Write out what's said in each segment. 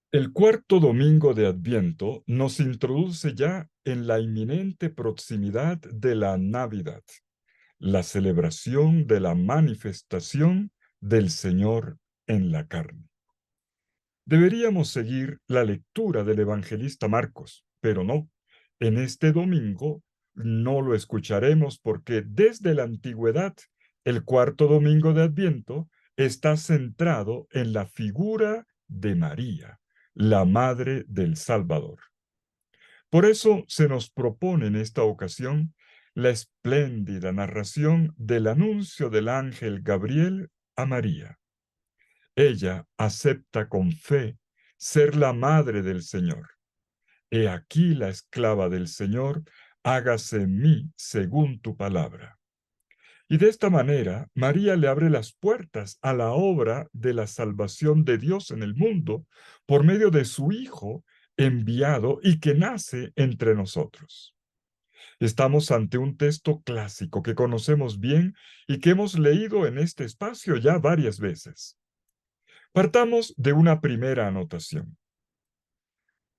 El cuarto domingo de Adviento nos introduce ya en la inminente proximidad de la Navidad, la celebración de la manifestación del Señor en la carne. Deberíamos seguir la lectura del evangelista Marcos, pero no. En este domingo no lo escucharemos porque desde la antigüedad el cuarto domingo de Adviento está centrado en la figura de María, la Madre del Salvador. Por eso se nos propone en esta ocasión la espléndida narración del anuncio del ángel Gabriel a María. Ella acepta con fe ser la madre del Señor. He aquí la esclava del Señor, hágase en mí según tu palabra. Y de esta manera, María le abre las puertas a la obra de la salvación de Dios en el mundo por medio de su Hijo enviado y que nace entre nosotros. Estamos ante un texto clásico que conocemos bien y que hemos leído en este espacio ya varias veces. Partamos de una primera anotación.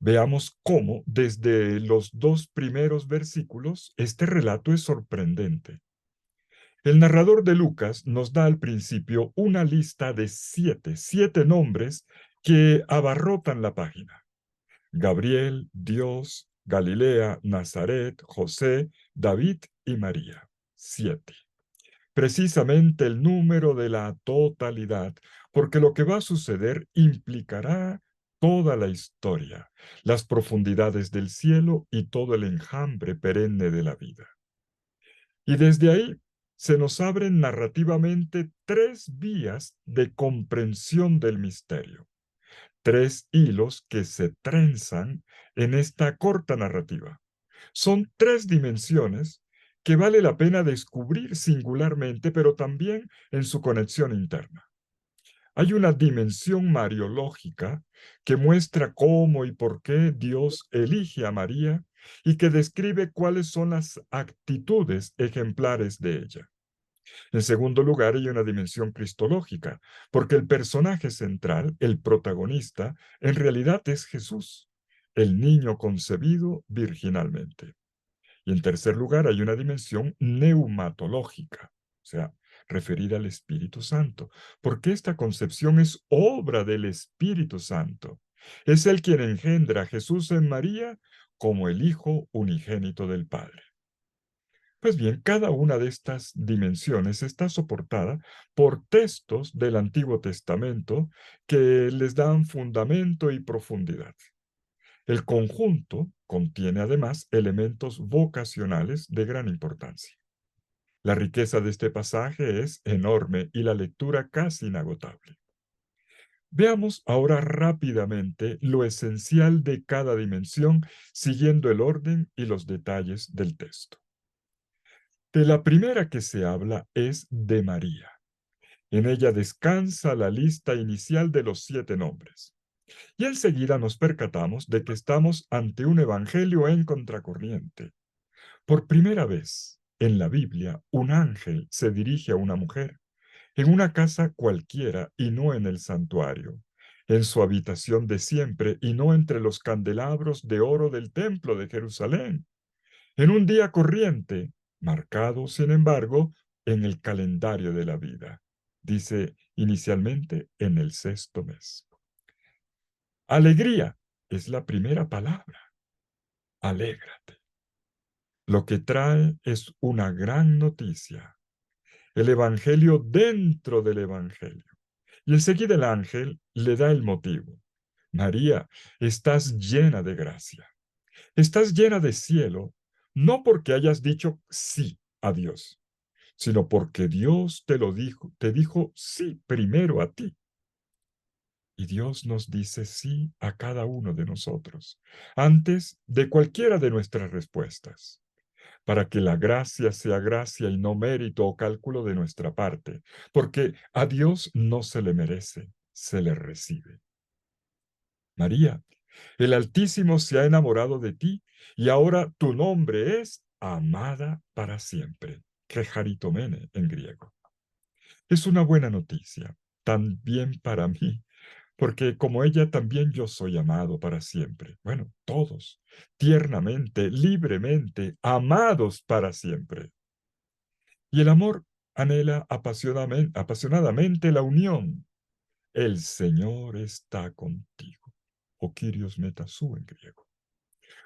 Veamos cómo desde los dos primeros versículos este relato es sorprendente. El narrador de Lucas nos da al principio una lista de siete nombres que abarrotan la página. Gabriel, Dios, Galilea, Nazaret, José, David y María. 7. Precisamente el número de la totalidad, porque lo que va a suceder implicará toda la historia, las profundidades del cielo y todo el enjambre perenne de la vida. Y desde ahí se nos abren narrativamente tres vías de comprensión del misterio, tres hilos que se trenzan en esta corta narrativa. Son tres dimensiones que vale la pena descubrir singularmente, pero también en su conexión interna. Hay una dimensión mariológica que muestra cómo y por qué Dios elige a María y que describe cuáles son las actitudes ejemplares de ella. En segundo lugar, hay una dimensión cristológica, porque el personaje central, el protagonista, en realidad es Jesús, el niño concebido virginalmente. Y en tercer lugar, hay una dimensión neumatológica, o sea, referida al Espíritu Santo, porque esta concepción es obra del Espíritu Santo. Es Él quien engendra a Jesús en María como el Hijo unigénito del Padre. Pues bien, cada una de estas dimensiones está soportada por textos del Antiguo Testamento que les dan fundamento y profundidad. El conjunto contiene además elementos vocacionales de gran importancia. La riqueza de este pasaje es enorme y la lectura casi inagotable. Veamos ahora rápidamente lo esencial de cada dimensión siguiendo el orden y los detalles del texto. De la primera que se habla es de María. En ella descansa la lista inicial de los 7 nombres. Y enseguida nos percatamos de que estamos ante un evangelio en contracorriente. Por primera vez en la Biblia, un ángel se dirige a una mujer, en una casa cualquiera y no en el santuario, en su habitación de siempre y no entre los candelabros de oro del templo de Jerusalén, en un día corriente, marcado, sin embargo, en el calendario de la vida. Dice inicialmente en el sexto mes. Alegría es la primera palabra. Alégrate. Lo que trae es una gran noticia. El Evangelio dentro del Evangelio. Y enseguida el ángel le da el motivo. María, estás llena de gracia. Estás llena de cielo, no porque hayas dicho sí a Dios, sino porque Dios te dijo sí primero a ti. Y Dios nos dice sí a cada uno de nosotros, antes de cualquiera de nuestras respuestas, para que la gracia sea gracia y no mérito o cálculo de nuestra parte, porque a Dios no se le merece, se le recibe. María, el Altísimo se ha enamorado de ti y ahora tu nombre es amada para siempre. Charitomene en griego. Es una buena noticia, también para mí, porque como ella también yo soy amado para siempre. Bueno, todos, tiernamente, libremente, amados para siempre. Y el amor anhela apasionadamente la unión. El Señor está contigo. O Kyrios metasú en griego.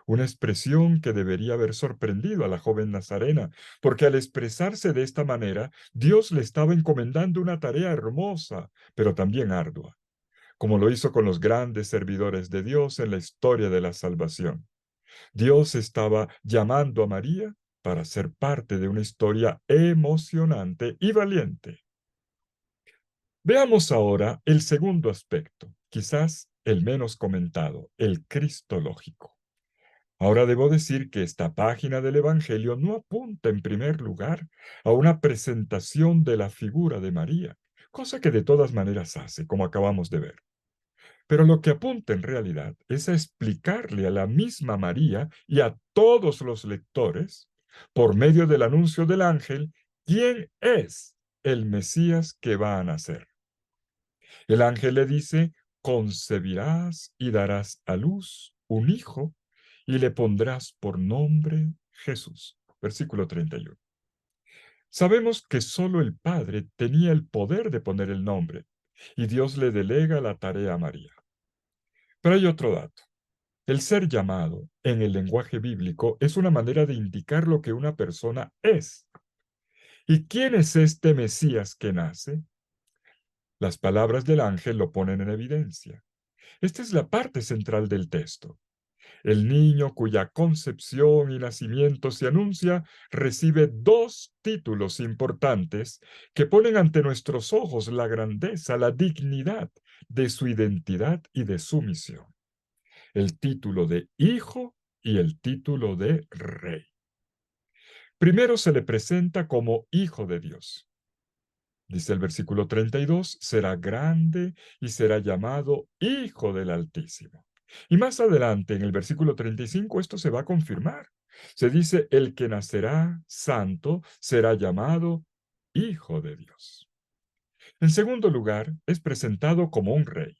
Una expresión que debería haber sorprendido a la joven nazarena, porque al expresarse de esta manera, Dios le estaba encomendando una tarea hermosa, pero también ardua, como lo hizo con los grandes servidores de Dios en la historia de la salvación. Dios estaba llamando a María para ser parte de una historia emocionante y valiente. Veamos ahora el segundo aspecto, quizás el menos comentado, el cristológico. Ahora debo decir que esta página del Evangelio no apunta en primer lugar a una presentación de la figura de María, cosa que de todas maneras hace, como acabamos de ver. Pero lo que apunta en realidad es a explicarle a la misma María y a todos los lectores, por medio del anuncio del ángel, quién es el Mesías que va a nacer. El ángel le dice, concebirás y darás a luz un hijo y le pondrás por nombre Jesús. Versículo 31. Sabemos que solo el Padre tenía el poder de poner el nombre y Dios le delega la tarea a María. Pero hay otro dato. El ser llamado en el lenguaje bíblico es una manera de indicar lo que una persona es. ¿Y quién es este Mesías que nace? Las palabras del ángel lo ponen en evidencia. Esta es la parte central del texto. El niño cuya concepción y nacimiento se anuncia recibe dos títulos importantes que ponen ante nuestros ojos la grandeza, la dignidad de su identidad y de su misión. El título de hijo y el título de rey. Primero se le presenta como hijo de Dios. Dice el versículo 32, será grande y será llamado Hijo del Altísimo. Y más adelante, en el versículo 35, esto se va a confirmar. Se dice, el que nacerá santo será llamado Hijo de Dios. En segundo lugar, es presentado como un rey.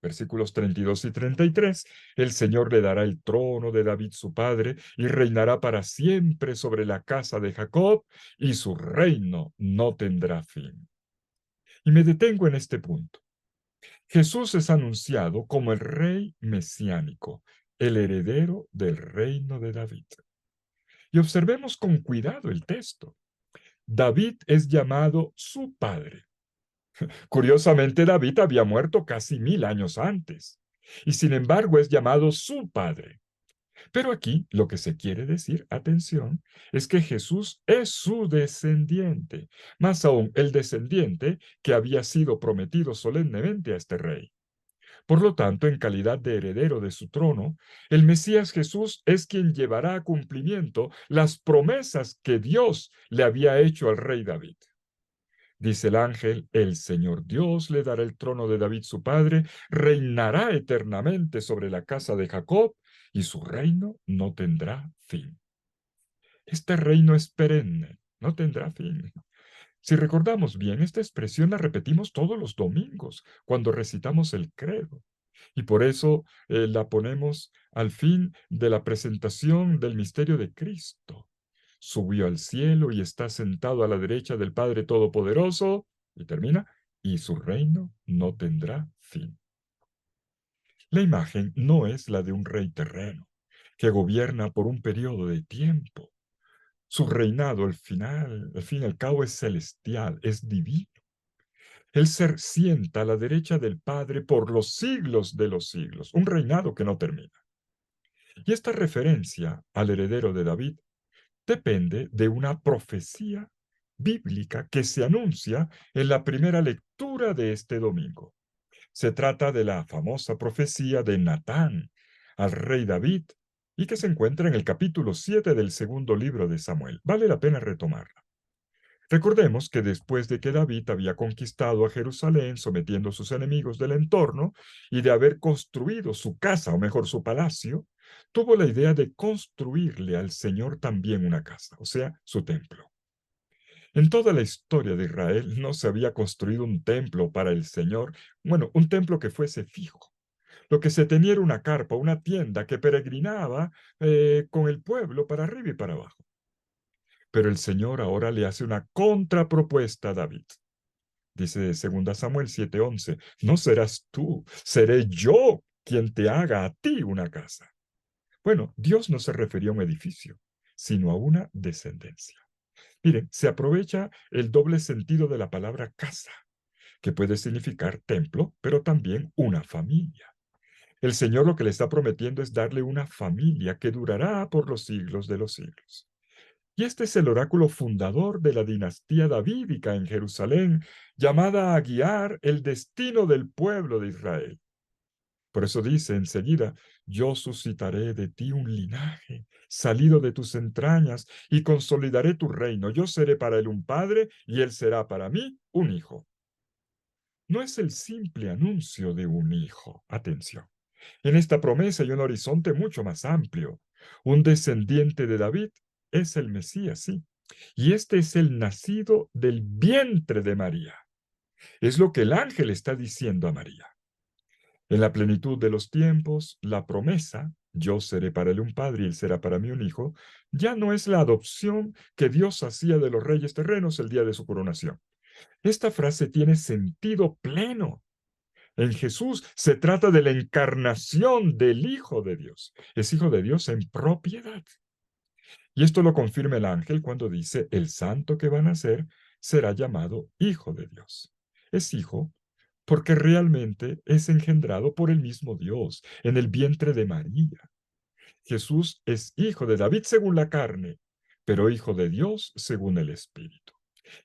Versículos 32 y 33, el Señor le dará el trono de David su padre y reinará para siempre sobre la casa de Jacob y su reino no tendrá fin. Y me detengo en este punto. Jesús es anunciado como el rey mesiánico, el heredero del reino de David. Y observemos con cuidado el texto. David es llamado su padre. Curiosamente, David había muerto casi 1000 años antes, y sin embargo es llamado su padre. Pero aquí lo que se quiere decir, atención, es que Jesús es su descendiente, más aún el descendiente que había sido prometido solemnemente a este rey. Por lo tanto, en calidad de heredero de su trono, el Mesías Jesús es quien llevará a cumplimiento las promesas que Dios le había hecho al rey David. Dice el ángel, el Señor Dios le dará el trono de David su padre, reinará eternamente sobre la casa de Jacob y su reino no tendrá fin. Este reino es perenne, no tendrá fin. Si recordamos bien, esta expresión la repetimos todos los domingos cuando recitamos el credo. Y por eso la ponemos al fin de la presentación del misterio de Cristo. Subió al cielo y está sentado a la derecha del Padre Todopoderoso, y termina, y su reino no tendrá fin. La imagen no es la de un rey terreno, que gobierna por un periodo de tiempo. Su reinado, al fin y al cabo, es celestial, es divino. Él se sienta a la derecha del Padre por los siglos de los siglos, un reinado que no termina. Y esta referencia al heredero de David depende de una profecía bíblica que se anuncia en la primera lectura de este domingo. Se trata de la famosa profecía de Natán al rey David y que se encuentra en el capítulo 7 del segundo libro de Samuel. Vale la pena retomarla. Recordemos que después de que David había conquistado a Jerusalén, sometiendo a sus enemigos del entorno, y de haber construido su casa, o mejor su palacio, tuvo la idea de construirle al Señor también una casa, o sea, su templo. En toda la historia de Israel no se había construido un templo para el Señor, bueno, un templo que fuese fijo. Lo que se tenía era una carpa, una tienda que peregrinaba con el pueblo para arriba y para abajo. Pero el Señor ahora le hace una contrapropuesta a David. Dice 2 Samuel 7:11, no serás tú, seré yo quien te haga a ti una casa. Bueno, Dios no se refería a un edificio, sino a una descendencia. Miren, se aprovecha el doble sentido de la palabra casa, que puede significar templo, pero también una familia. El Señor lo que le está prometiendo es darle una familia que durará por los siglos de los siglos. Y este es el oráculo fundador de la dinastía davídica en Jerusalén, llamada a guiar el destino del pueblo de Israel. Por eso dice enseguida, yo suscitaré de ti un linaje salido de tus entrañas y consolidaré tu reino. Yo seré para él un padre y él será para mí un hijo. No es el simple anuncio de un hijo. Atención. En esta promesa hay un horizonte mucho más amplio. Un descendiente de David es el Mesías, sí. Y este es el nacido del vientre de María. Es lo que el ángel está diciendo a María. En la plenitud de los tiempos, la promesa, yo seré para él un padre y él será para mí un hijo, ya no es la adopción que Dios hacía de los reyes terrenos el día de su coronación. Esta frase tiene sentido pleno. En Jesús se trata de la encarnación del Hijo de Dios. Es Hijo de Dios en propiedad. Y esto lo confirma el ángel cuando dice, el santo que va a nacer será llamado Hijo de Dios. Es hijo porque realmente es engendrado por el mismo Dios en el vientre de María. Jesús es hijo de David según la carne, pero hijo de Dios según el Espíritu.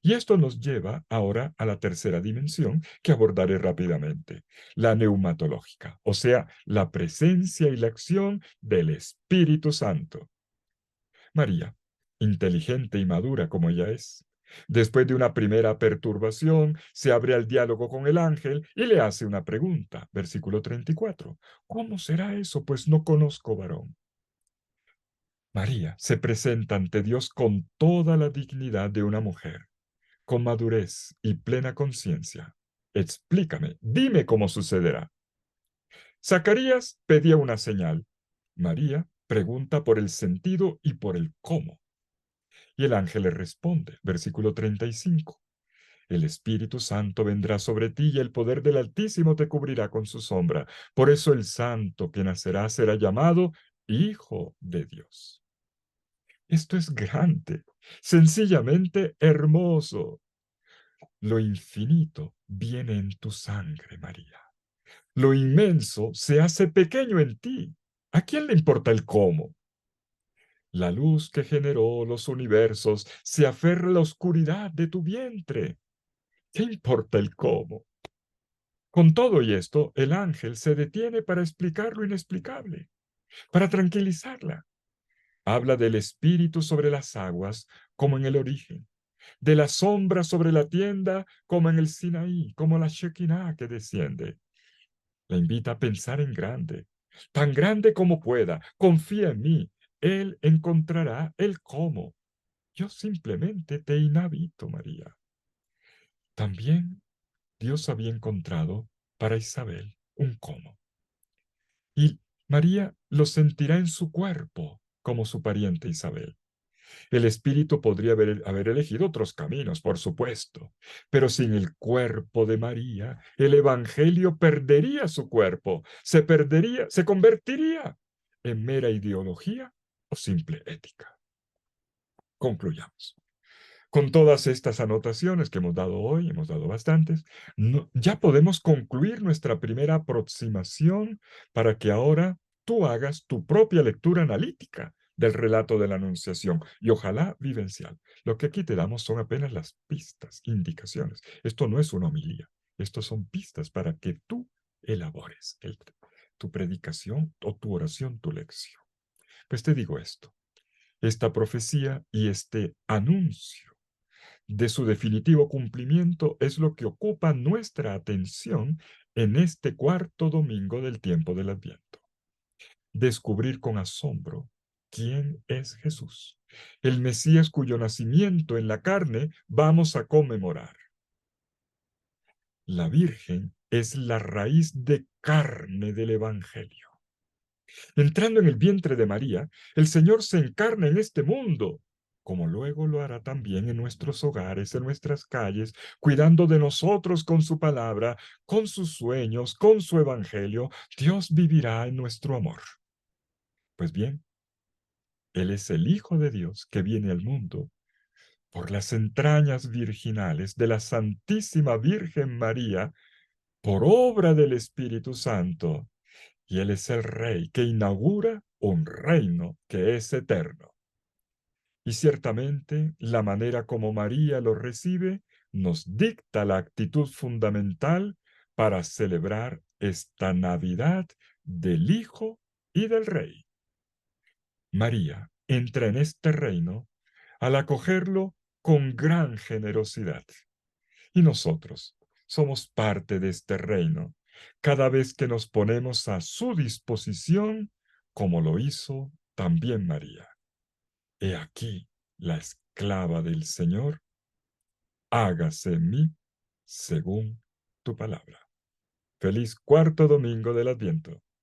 Y esto nos lleva ahora a la tercera dimensión que abordaré rápidamente, la neumatológica, o sea, la presencia y la acción del Espíritu Santo. María, inteligente y madura como ella es, después de una primera perturbación, se abre al diálogo con el ángel y le hace una pregunta. Versículo 34. ¿Cómo será eso? Pues no conozco varón. María se presenta ante Dios con toda la dignidad de una mujer, con madurez y plena conciencia. Explícame, dime cómo sucederá. Zacarías pedía una señal. María pregunta por el sentido y por el cómo. Y el ángel le responde, versículo 35. El Espíritu Santo vendrá sobre ti y el poder del Altísimo te cubrirá con su sombra. Por eso el santo que nacerá será llamado Hijo de Dios. Esto es grande, sencillamente hermoso. Lo infinito viene en tu sangre, María. Lo inmenso se hace pequeño en ti. ¿A quién le importa el cómo? La luz que generó los universos se aferra a la oscuridad de tu vientre. ¿Qué importa el cómo? Con todo y esto, el ángel se detiene para explicar lo inexplicable, para tranquilizarla. Habla del espíritu sobre las aguas como en el origen, de la sombra sobre la tienda como en el Sinaí, como la Shekinah que desciende. La invita a pensar en grande, tan grande como pueda. Confía en mí, Él encontrará el cómo. Yo simplemente te inhabito, María. También Dios había encontrado para Isabel un cómo. Y María lo sentirá en su cuerpo como su pariente Isabel. El espíritu podría haber elegido otros caminos, por supuesto, pero sin el cuerpo de María, el evangelio perdería su cuerpo, se convertiría en mera ideología o simple ética. Concluyamos. Con todas estas anotaciones que hemos dado hoy, hemos dado bastantes, ya podemos concluir nuestra primera aproximación para que ahora tú hagas tu propia lectura analítica del relato de la Anunciación y ojalá vivencial. Lo que aquí te damos son apenas las pistas, indicaciones. Esto no es una homilía, esto son pistas para que tú elabores tu predicación o tu oración, tu lección. Pues te digo esto, esta profecía y este anuncio de su definitivo cumplimiento es lo que ocupa nuestra atención en este cuarto domingo del tiempo del Adviento. Descubrir con asombro quién es Jesús el Mesías cuyo nacimiento en la carne vamos a conmemorar. La Virgen es la raíz de carne del Evangelio. Entrando en el vientre de María, el Señor se encarna en este mundo, como luego lo hará también en nuestros hogares, en nuestras calles, cuidando de nosotros con su palabra, con sus sueños, con su Evangelio. Dios vivirá en nuestro amor. Pues bien, Él es el Hijo de Dios que viene al mundo por las entrañas virginales de la Santísima Virgen María, por obra del Espíritu Santo, y Él es el Rey que inaugura un reino que es eterno. Y ciertamente la manera como María lo recibe nos dicta la actitud fundamental para celebrar esta Navidad del Hijo y del Rey. María entra en este reino al acogerlo con gran generosidad. Y nosotros somos parte de este reino cada vez que nos ponemos a su disposición, como lo hizo también María. He aquí la esclava del Señor, hágase en mí según tu palabra. Feliz cuarto domingo del Adviento.